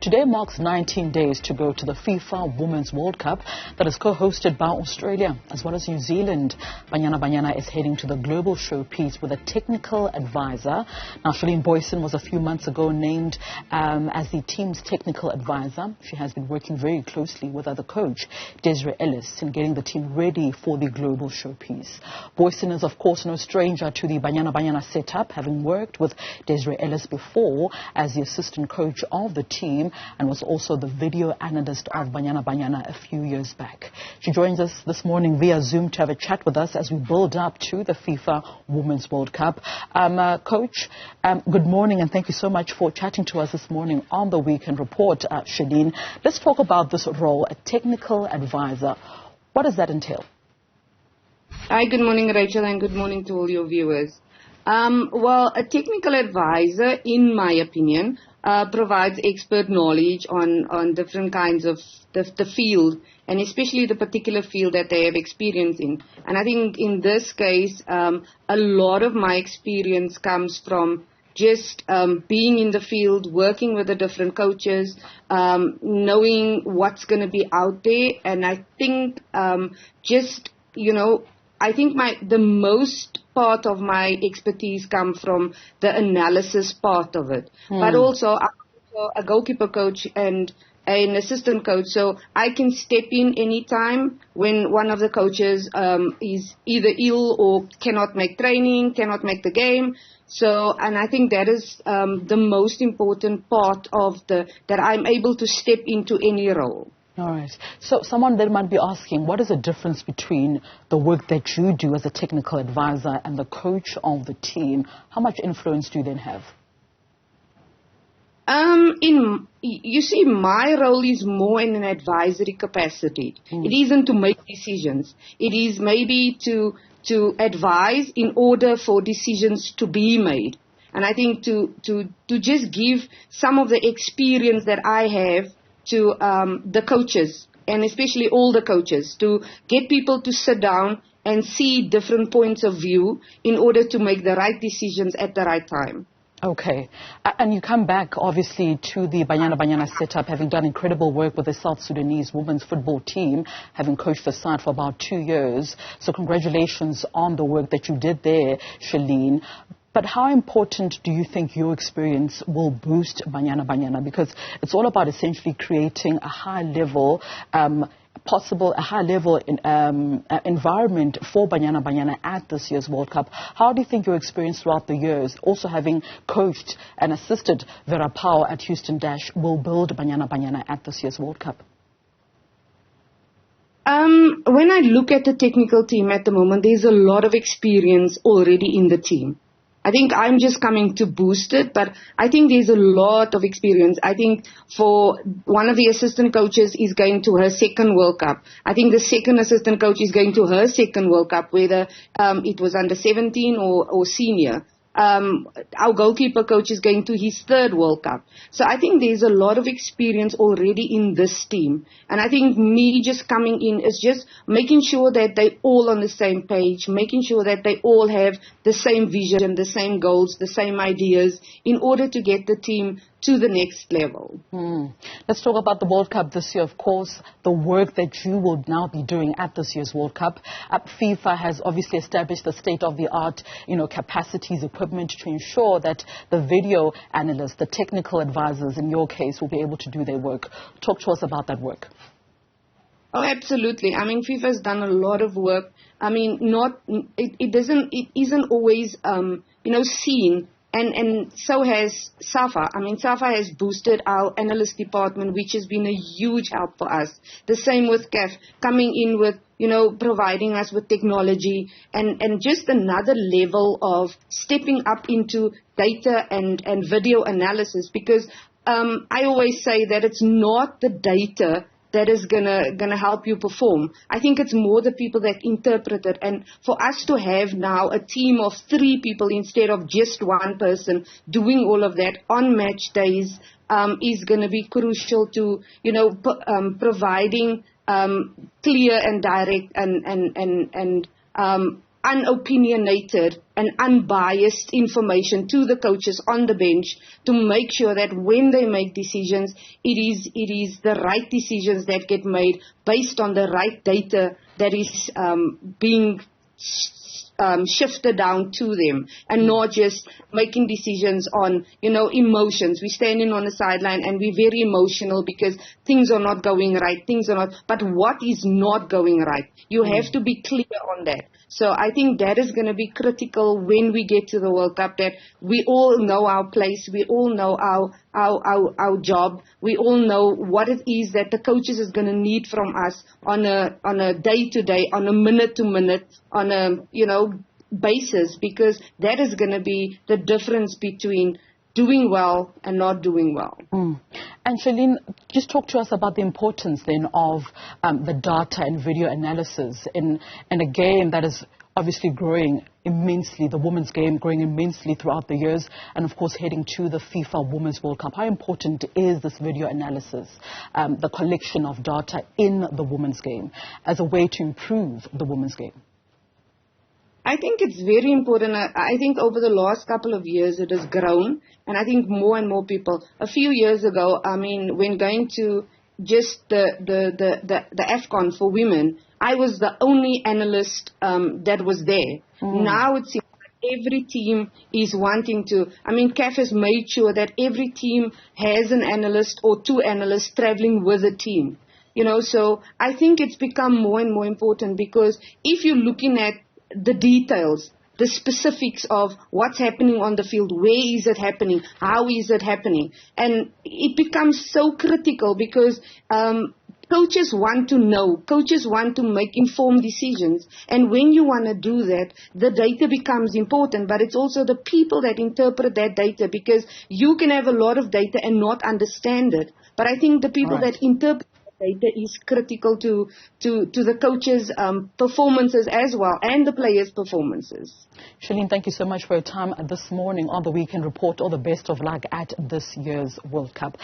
Today marks 19 days to go to the Fifa Women's World Cup that is co-hosted by Australia as well as New Zealand. Banyana Banyana is heading to the global showpiece with a technical advisor. Now, Shilene Booysen was a few months ago named as the team's technical advisor. She has been working very closely with other coach, Desiree Ellis, in getting the team ready for the global showpiece. Booysen is, of course, no stranger to the Banyana Banyana setup, having worked with Desiree Ellis before as the assistant coach of the team, and was also the video analyst of Banyana Banyana a few years back. She joins us this morning via Zoom to have a chat with us as we build up to the FIFA Women's World Cup. Coach, good morning and thank you so much for chatting to us this morning on the Weekend Report, Shilene. Let's talk about this role, a technical advisor. What does that entail? Hi, good morning, Rachel, and good morning to all your viewers. Well, a technical advisor, in my opinion, provides expert knowledge on different kinds of the field, and especially the particular field that they have experience in. And I think in this case, a lot of my experience comes from just being in the field, working with the different coaches, knowing what's going to be out there. And I think I think the most part of my expertise come from the analysis part of it. But also, I'm also a goalkeeper coach and an assistant coach, so I can step in anytime when one of the coaches is either ill or cannot make training, cannot make the game. So, and I think that is the most important part of that I'm able to step into any role. All right. So someone then might be asking, what is the difference between the work that you do as a technical advisor and the coach of the team? How much influence do you then have? You see, my role is more in an advisory capacity. It isn't to make decisions. It is maybe to advise in order for decisions to be made. And I think to just give some of the experience that I have to the coaches, and especially all the coaches, to get people to sit down and see different points of view in order to make the right decisions at the right time. Okay. And you come back, obviously, to the Banyana Banyana setup, having done incredible work with the South Sudanese women's football team, having coached the side for about 2 years. So congratulations on the work that you did there, Shilene. But how important do you think your experience will boost Banyana Banyana? Because it's all about essentially creating a high-level, environment for Banyana Banyana at this year's World Cup. How do you think your experience throughout the years, also having coached and assisted Vera Pauw at Houston Dash, will build Banyana Banyana at this year's World Cup? When I look at the technical team at the moment, there's a lot of experience already in the team. I think I'm just coming to boost it, but I think there's a lot of experience. I think for one of the assistant coaches is going to her second World Cup. I think the second assistant coach is going to her second World Cup, whether it was under 17 or senior. Our goalkeeper coach is going to his third World Cup. So I think there's a lot of experience already in this team. And I think me just coming in is just making sure that they're all on the same page, making sure that they all have the same vision, the same goals, the same ideas in order to get the team to the next level. Let's talk about the World Cup this year, of course, the work that you will now be doing at this year's World Cup. FIFA has obviously established the state-of-the-art, capacities, equipment to ensure that the video analysts, the technical advisors in your case, will be able to do their work. Talk to us about that work. Oh, absolutely. I mean, FIFA has done a lot of work. I mean, it isn't always, seen. And so has SAFA. I mean, SAFA has boosted our analyst department, which has been a huge help for us. The same with CAF, coming in with, providing us with technology and just another level of stepping up into data and video analysis. Because I always say that it's not the data that is gonna help you perform. I think it's more the people that interpret it. And for us to have now a team of 3 people instead of just one person doing all of that on match days is gonna be crucial to, providing clear and direct and unopinionated and unbiased information to the coaches on the bench to make sure that when they make decisions, it is the right decisions that get made based on the right data that is being shifted down to them, and not just making decisions on, emotions. We're standing on the sideline and we're very emotional because things are not going right, but what is not going right? You have to be clear on that. So I think that is going to be critical when we get to the World Cup, that we all know our place, we all know our job, we all know what it is that the coaches is going to need from us on a day-to-day, on a minute-to-minute, on a, basis, because that is going to be the difference between doing well and not doing well. And Shilene, just talk to us about the importance then of the data and video analysis in a game that is obviously growing immensely, the women's game growing immensely throughout the years, and of course heading to the FIFA Women's World Cup. How important is this video analysis, the collection of data in the women's game, as a way to improve the women's game? I think it's very important. I think over the last couple of years it has grown, and I think more and more people. A few years ago, when going to just the AFCON for women, I was the only analyst that was there. Now it seems like every team is wanting to. CAF has made sure that every team has an analyst or two analysts traveling with a team. So I think it's become more and more important, because if you're looking at the details, the specifics of what's happening on the field, where is it happening, how is it happening, and it becomes so critical, because coaches want to know, coaches want to make informed decisions, and when you want to do that, the data becomes important, but it's also the people that interpret that data, because you can have a lot of data and not understand it, but I think the people that interpret data is critical to the coaches' performances as well, and the players' performances. Shilene, thank you so much for your time this morning on the Weekend Report. All the best of luck at this year's World Cup.